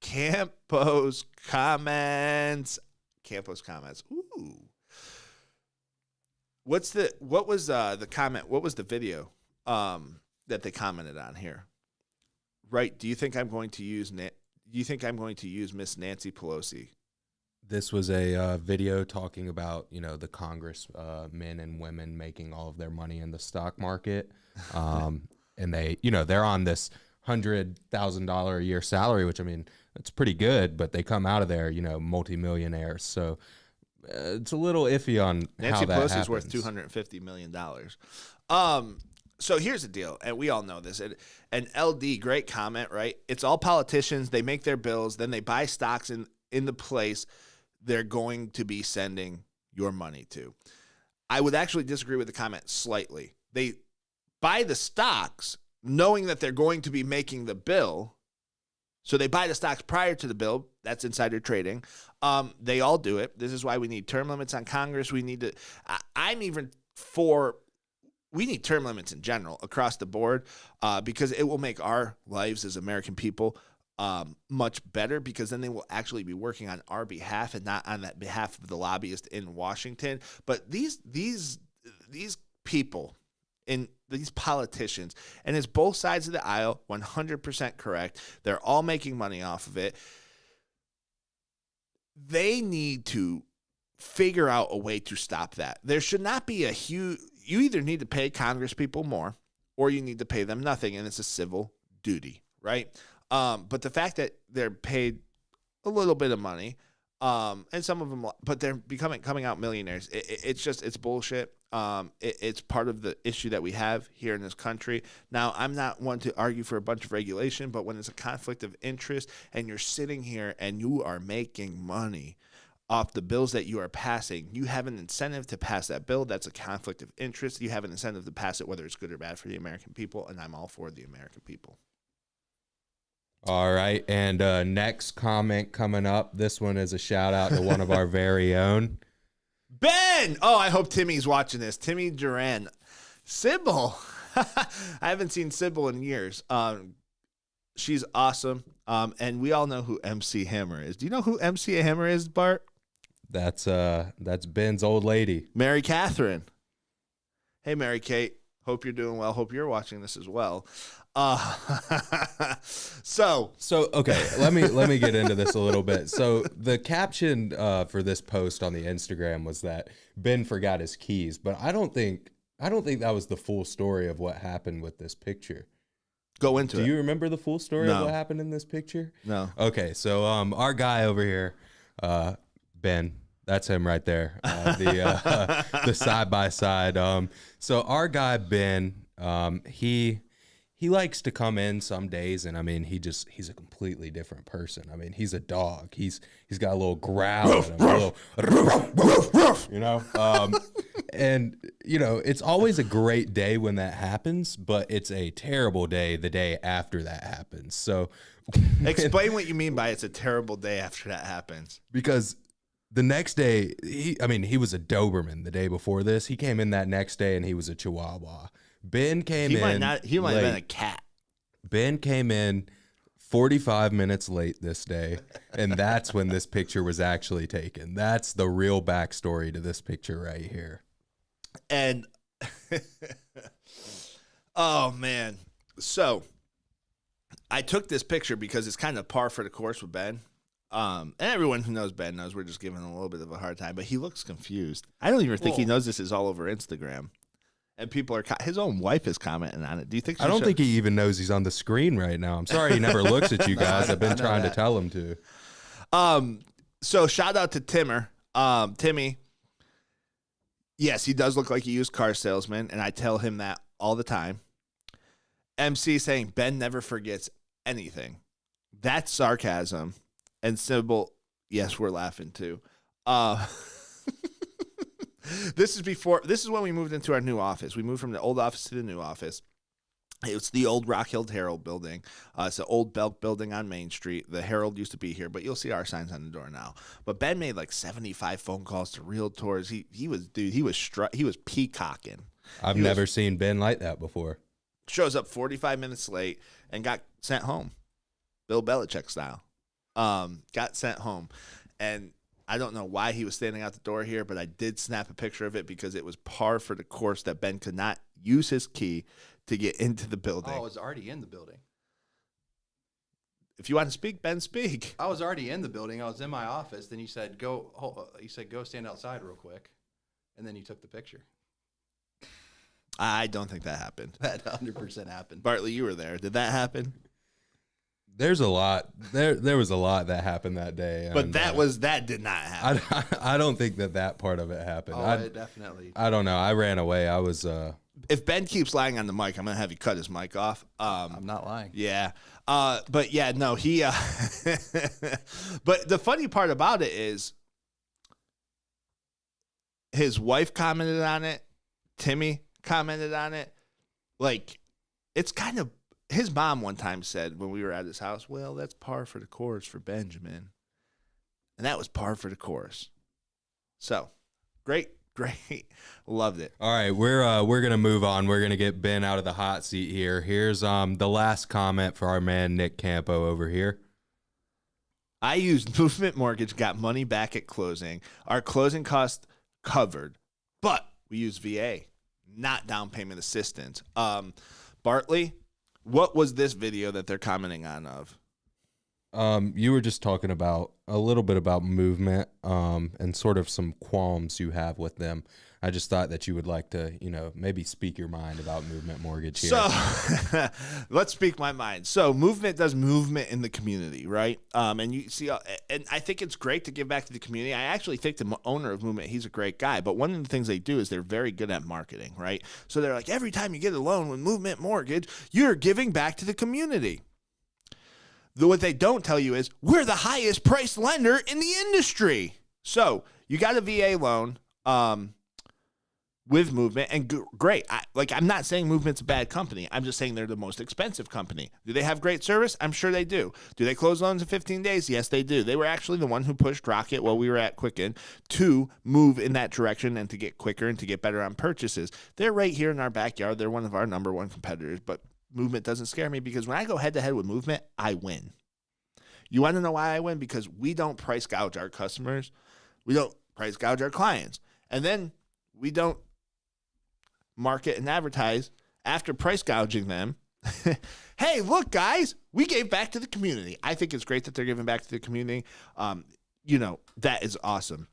Campo's comments. Campo's comments. Ooh. What was the comment? What was the video that they commented on here? Right. Do you think I'm going to use Miss Nancy Pelosi? This was a video talking about, the Congress men and women making all of their money in the stock market. And they, they're on this $100,000 a year salary, which, I mean, it's pretty good, but they come out of there, multimillionaires. So it's a little iffy on Nancy how that Pelosi's happens. worth $250 million. So here's the deal, and we all know this. And LD, great comment, right? It's all politicians. They make their bills, then they buy stocks in the place they're going to be sending your money to. I would actually disagree with the comment slightly. They buy the stocks knowing that they're going to be making the bill. So they buy the stocks prior to the bill. That's insider trading. They all do it. This is why we need term limits on Congress. We need to. I'm even for. We need term limits in general across the board because it will make our lives as American people much better, because then they will actually be working on our behalf and not on that behalf of the lobbyist in Washington. But these people and these politicians, and it's both sides of the aisle, 100% correct. They're all making money off of it. They need to figure out a way to stop that. There should not be a huge, you either need to pay Congress people more or you need to pay them nothing, and it's a civil duty, right? But the fact that they're paid a little bit of money, and some of them, but they're coming out millionaires. It's bullshit. It's part of the issue that we have here in this country. Now, I'm not one to argue for a bunch of regulation, but when it's a conflict of interest and you're sitting here and you are making money off the bills that you are passing, you have an incentive to pass that bill. That's a conflict of interest. You have an incentive to pass it, whether it's good or bad for the American people, and I'm all for the American people. All right, and next comment coming up. This one is a shout out to one of our very own. Ben! Oh, I hope Timmy's watching this. Timmy Duran. Sybil. I haven't seen Sybil in years. She's awesome. And we all know who MC Hammer is. Do you know who MC Hammer is, Bart? That's Ben's old lady. Mary Catherine. Hey, Mary Kate. Hope you're doing well. Hope you're watching this as well. So okay, let me get into this a little bit. So the caption for this post on the Instagram was that Ben forgot his keys, but I don't think that was the full story of what happened with this picture. Go into it. Do you remember the full story No. of what happened in this picture? No. Okay, so our guy over here, Ben, that's him right there, the side by side. So our guy Ben, he likes to come in some days, and I mean, he's a completely different person. I mean, he's a dog. He's got a little growl, in him, you know. And you know, it's always a great day when that happens, but it's a terrible day the day after that happens. So, Explain what you mean by it's a terrible day after that happens. because the next day, he was a Doberman the day before this. He came in that next day, and he was a Chihuahua. Ben came He in. might have been a late. cat. Ben came in 45 minutes late this day, and that's when this picture was actually taken. That's the real backstory to this picture right here. And oh man. So I took this picture because it's kind of par for the course with Ben. And everyone who knows Ben knows we're just giving him a little bit of a hard time, but he looks confused. I don't even think he knows this is all over Instagram. And people are, his own wife is commenting on it. Do you think? I don't think he even knows he's on the screen right now. I'm sorry he never looks at you guys. I've been trying to tell him to. So shout out to Timmy. Yes, he does look like a used car salesman, and I tell him that all the time. MC saying Ben never forgets anything. That's sarcasm. And Sybil, yes, we're laughing too. This is when we moved into our new office. We moved from the old office to the new office. It's the old Rock Hill Herald building. It's an old Belk building on Main Street. The Herald used to be here, but you'll see our signs on the door now. But Ben made like 75 phone calls to realtors. He was peacocking. I've never seen Ben like that before. Shows up 45 minutes late and got sent home. Bill Belichick style. Got sent home. And I don't know why he was standing out the door here, but I did snap a picture of it because it was par for the course that Ben could not use his key to get into the building. Oh, I was already in the building. If you want to speak, Ben, speak. I was already in the building. I was in my office. Then you said, go stand outside real quick. And then you took the picture. I don't think that happened. That 100% happened. Bartley, you were there. Did that happen? There's a lot. There was a lot that happened that day. But and, that did not happen. I don't think that part of it happened. Oh, it definitely. I don't know. I ran away. I was. If Ben keeps lying on the mic, I'm going to have you cut his mic off. I'm not lying. Yeah. But yeah, no, he, but the funny part about it is his wife commented on it. Timmy commented on it. Like, it's kind of, his mom one time said when we were at his house, well, that's par for the course for Benjamin. And that was par for the course. So, great. Loved it. All right, we're gonna move on. We're gonna get Ben out of the hot seat here. Here's the last comment for our man Nick Campo over here. I used Movement Mortgage, got money back at closing. Our closing cost covered, but we used VA, not down payment assistance. Bartley, what was this video that they're commenting on of? You were just talking about a little bit about Movement and sort of some qualms you have with them. I just thought that you would like to, maybe speak your mind about Movement Mortgage here. So let's speak my mind. So Movement does movement in the community, right? And you see, and I think it's great to give back to the community. I actually think the owner of Movement, he's a great guy. But one of the things they do is they're very good at marketing, right? So they're like, every time you get a loan with Movement Mortgage, you're giving back to the community. What they don't tell you is we're the highest priced lender in the industry. So you got a VA loan with Movement, and great. I'm not saying Movement's a bad company. I'm just saying they're the most expensive company. Do they have great service? I'm sure they do. Do they close loans in 15 days? Yes, they do. They were actually the one who pushed Rocket while we were at Quicken to move in that direction and to get quicker and to get better on purchases. They're right here in our backyard. They're one of our number one competitors, but Movement doesn't scare me because when I go head to head with Movement, I win. You want to know why I win? Because we don't price gouge our customers. We don't price gouge our clients. And then we don't market and advertise after price gouging them. Hey, look, guys, we gave back to the community. I think it's great that they're giving back to the community. That is awesome.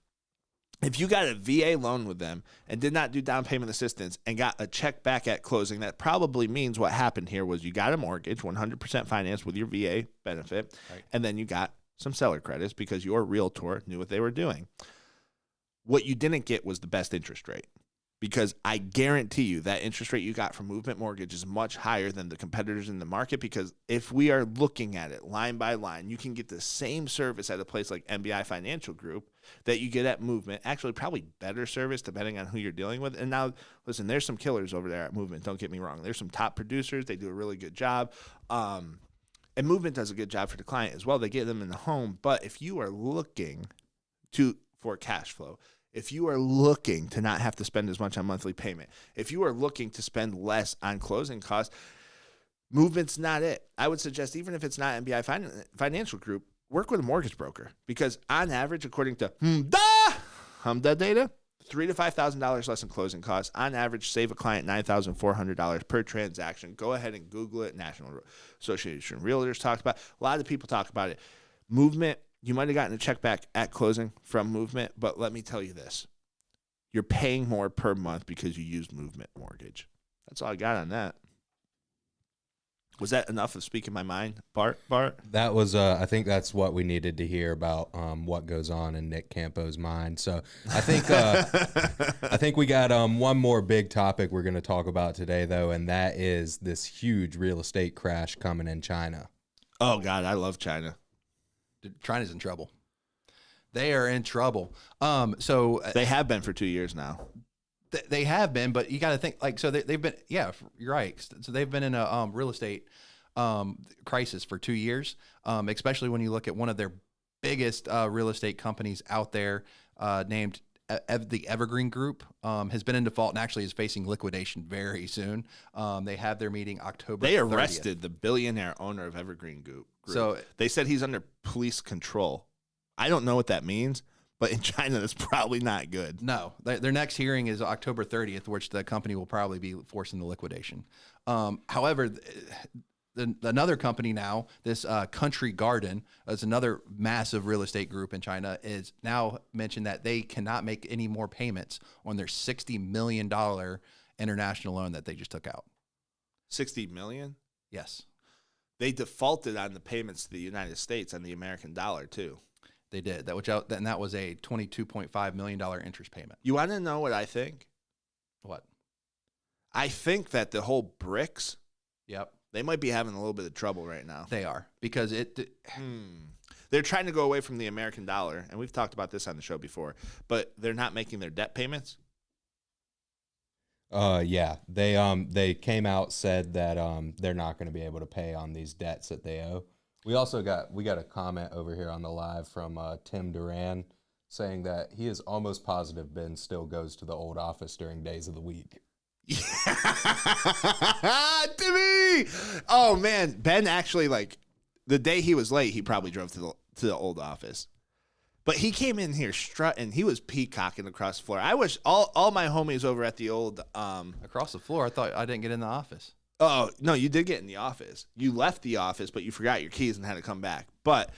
If you got a VA loan with them and did not do down payment assistance and got a check back at closing, that probably means what happened here was you got a mortgage, 100% financed with your VA benefit, right, and then you got some seller credits because your realtor knew what they were doing. What you didn't get was the best interest rate, because I guarantee you that interest rate you got from Movement Mortgage is much higher than the competitors in the market, because if we are looking at it line by line, you can get the same service at a place like MBI Financial Group that you get at Movement, actually probably better service depending on who you're dealing with. And now, listen, there's some killers over there at Movement, don't get me wrong. There's some top producers. They do a really good job. And Movement does a good job for the client as well. They get them in the home. But if you are looking for cash flow, if you are looking to not have to spend as much on monthly payment, if you are looking to spend less on closing costs, Movement's not it. I would suggest, even if it's not MBI Financial Group, work with a mortgage broker, because on average, according to HMDA data, $3,000 to $5,000 less in closing costs. On average, save a client $9,400 per transaction. Go ahead and Google it. National Association of Realtors talks about it. A lot of people talk about it. Movement, you might have gotten a check back at closing from Movement, but let me tell you this. You're paying more per month because you used Movement Mortgage. That's all I got on that. Was that enough of speaking my mind, Bart? That was, I think that's what we needed to hear about what goes on in Nick Campo's mind. So I think we got one more big topic we're going to talk about today, though, and that is this huge real estate crash coming in China. Oh, God, I love China. China's in trouble. They are in trouble. So they have been for 2 years now. They have been, but you got to think, like, so they've been, yeah, you're right. So they've been in a real estate crisis for 2 years, especially when you look at one of their biggest real estate companies out there, named the Evergreen Group, has been in default and actually is facing liquidation very soon. They have their meeting October 30th. They arrested the billionaire owner of Evergreen Group. So they said he's under police control. I don't know what that means, but in China, that's probably not good. No, their next hearing is October 30th, which the company will probably be forcing the liquidation. However, another company now, this Country Garden, is another massive real estate group in China, is now mentioned that they cannot make any more payments on their $60 million international loan that they just took out. $60 million? Yes. They defaulted on the payments to the United States on the American dollar, too. They did. That was a $22.5 million interest payment. You want to know what I think? What? I think that the whole BRICS, yep, they might be having a little bit of trouble right now. They are, because they're trying to go away from the American dollar, and we've talked about this on the show before, but they're not making their debt payments. Yeah, they came out, said that they're not going to be able to pay on these debts that they owe. We got a comment over here on the live from Tim Duran saying that he is almost positive Ben still goes to the old office during days of the week. Yeah. Timmy! Oh man, Ben actually, like, the day he was late, he probably drove to the old office. But he came in here strutting. He was peacocking across the floor. I wish all my homies over at the old across the floor. I thought I didn't get in the office. Oh, no, you did get in the office. You left the office, but you forgot your keys and had to come back. But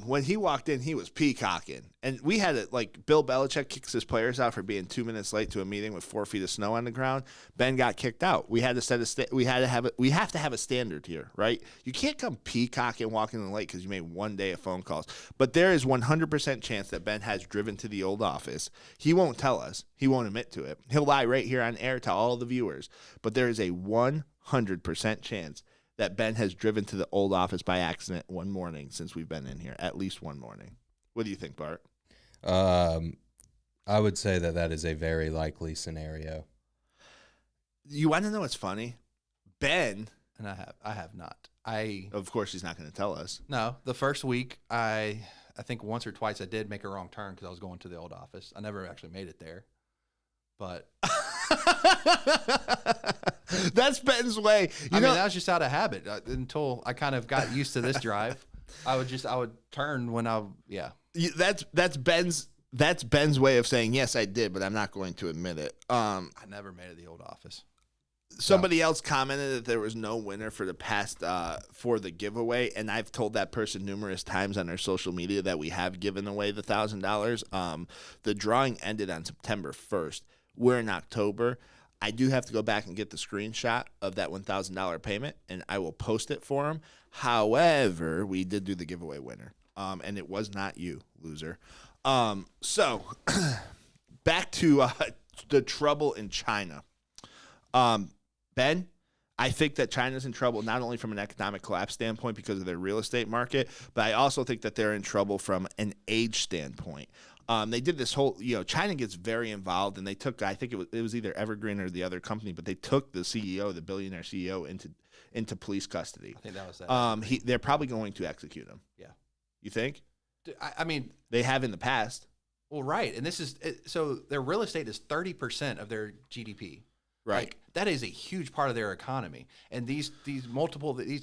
when he walked in, he was peacocking. And we had it, like, Bill Belichick kicks his players out for being 2 minutes late to a meeting with 4 feet of snow on the ground. Ben got kicked out. We had to we have to have a standard here, right? You can't come peacocking walking in late because you made 1 day of phone calls. But there is 100% chance that Ben has driven to the old office. He won't tell us. He won't admit to it. He'll lie right here on air to all the viewers. But there is a 100% chance that Ben has driven to the old office by accident one morning since we've been in here, at least one morning. What do you think, Bart? I would say that is a very likely scenario. You want to know what's funny? Ben, and I have not. Of course, he's not going to tell us. No, the first week, I think once or twice I did make a wrong turn because I was going to the old office. I never actually made it there, but That's Ben's way. I mean, that was just out of habit until I kind of got used to this drive. I would turn when That's Ben's way of saying, yes, I did, but I'm not going to admit it. I never made it to the old office. Somebody else commented that there was no winner for the past for the giveaway, and I've told that person numerous times on our social media that we have given away the $1,000. The drawing ended on September 1st. We're in October. I do have to go back and get the screenshot of that $1,000 payment, and I will post it for him. However, we did do the giveaway winner, and it was not you, loser. So back to the trouble in China. Ben, I think that China's in trouble not only from an economic collapse standpoint because of their real estate market, but I also think that they're in trouble from an age standpoint. They did this whole, China gets very involved, and they took, I think it was either Evergreen or the other company, but they took the CEO, the billionaire CEO, into police custody. I think that was that. They're probably going to execute him. Yeah. You think? I mean, they have in the past. Well, right, and this is so their real estate is 30% of their GDP. Right. Like, that is a huge part of their economy. And these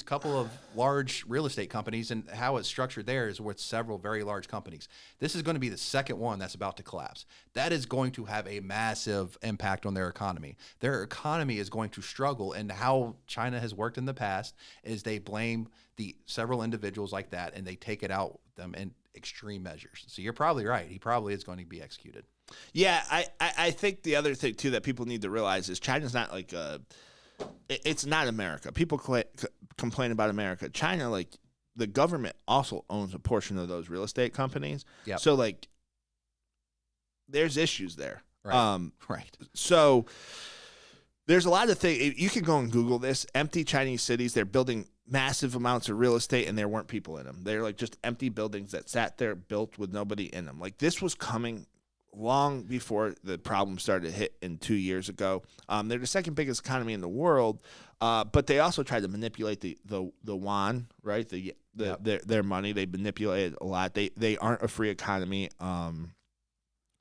couple of large real estate companies and how it's structured there is with several very large companies. This is going to be the second one that's about to collapse. That is going to have a massive impact on their economy. Their economy is going to struggle, and how China has worked in the past is they blame the several individuals like that, and they take it out with them in extreme measures. So you're probably right. He probably is going to be executed. Yeah, I think the other thing, too, that people need to realize is China's not like it's not America. People complain about America. China, like, the government also owns a portion of those real estate companies. Yep. So, like, there's issues there. Right. Right. So there's a lot of things. You can go and Google this. Empty Chinese cities. They're building massive amounts of real estate, and there weren't people in them. They're, like, just empty buildings that sat there built with nobody in them. Like, this was coming long before the problem started to hit in 2 years ago. They're the second biggest economy in the world, but they also tried to manipulate the yuan, right? Their money. They manipulate it a lot. They aren't a free economy. And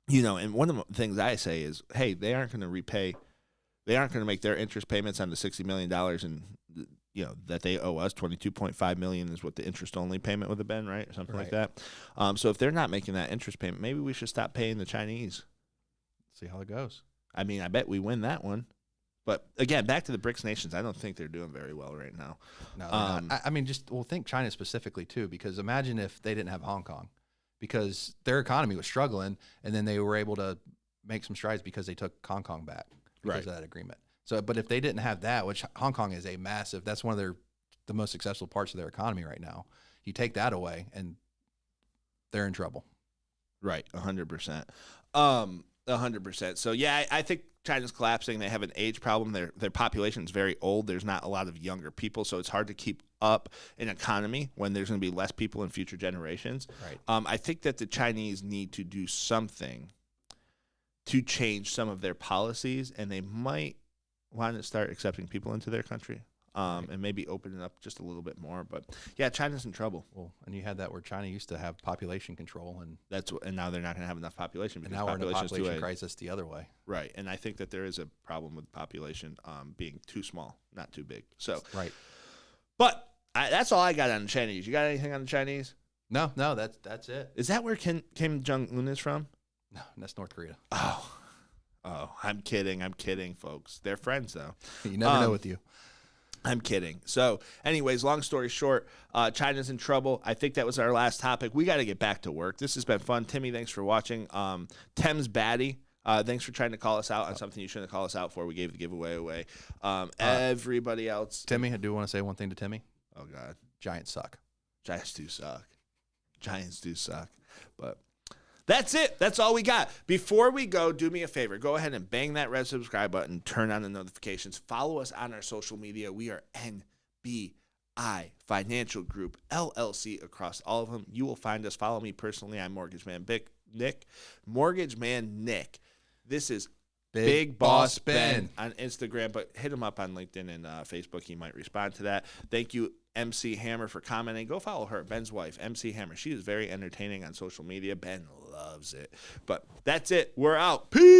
one of the things I say is, hey, they aren't going to repay. They aren't going to make their interest payments on the $60 million and that they owe us. $22.5 million is what the interest only payment would have been, right? Or something like that. So if they're not making that interest payment, maybe we should stop paying the Chinese. See how it goes. I mean, I bet we win that one. But again, back to the BRICS nations, I don't think they're doing very well right now. No, I mean, think China specifically too, because imagine if they didn't have Hong Kong, because their economy was struggling, and then they were able to make some strides because they took Hong Kong back because of that agreement. So, but if they didn't have that, which Hong Kong is that's one of the most successful parts of their economy right now. You take that away, and they're in trouble. Right, 100%. 100%. So yeah, I think China's collapsing. They have an age problem. Their population is very old. There's not a lot of younger people, so it's hard to keep up an economy when there's going to be less people in future generations. Right. I think that the Chinese need to do something to change some of their policies, and they might want to start accepting people into their country, and maybe open it up just a little bit more. But yeah, China's in trouble. Well, and you had that where China used to have population control, and now they're not going to have enough population because now we're in a population crisis the other way. Right, and I think that there is a problem with population being too small, not too big. So right, but that's all I got on the Chinese. You got anything on the Chinese? No, that's it. Is that where Kim Jong-un is from? No, that's North Korea. Oh, I'm kidding, folks. They're friends, though. You never know with you. I'm kidding. So, anyways, long story short, China's in trouble. I think that was our last topic. We got to get back to work. This has been fun. Timmy, thanks for watching. Thames Batty, thanks for trying to call us out on something you shouldn't have called us out for. We gave the giveaway away. Everybody else. Timmy, I do want to say one thing to Timmy. Oh, God. Giants suck. Giants do suck. But that's it. That's all we got. Before we go, do me a favor. Go ahead and bang that red subscribe button. Turn on the notifications. Follow us on our social media. We are NBI Financial Group, LLC, across all of them. You will find us. Follow me personally. I'm Mortgage Man Nick. Mortgage Man Nick. This is Big Boss Ben on Instagram, but hit him up on LinkedIn and Facebook. He might respond to that. Thank you, MC Hammer, for commenting. Go follow her, Ben's wife, MC Hammer. She is very entertaining on social media. Ben loves it. But that's it. We're out. Peace.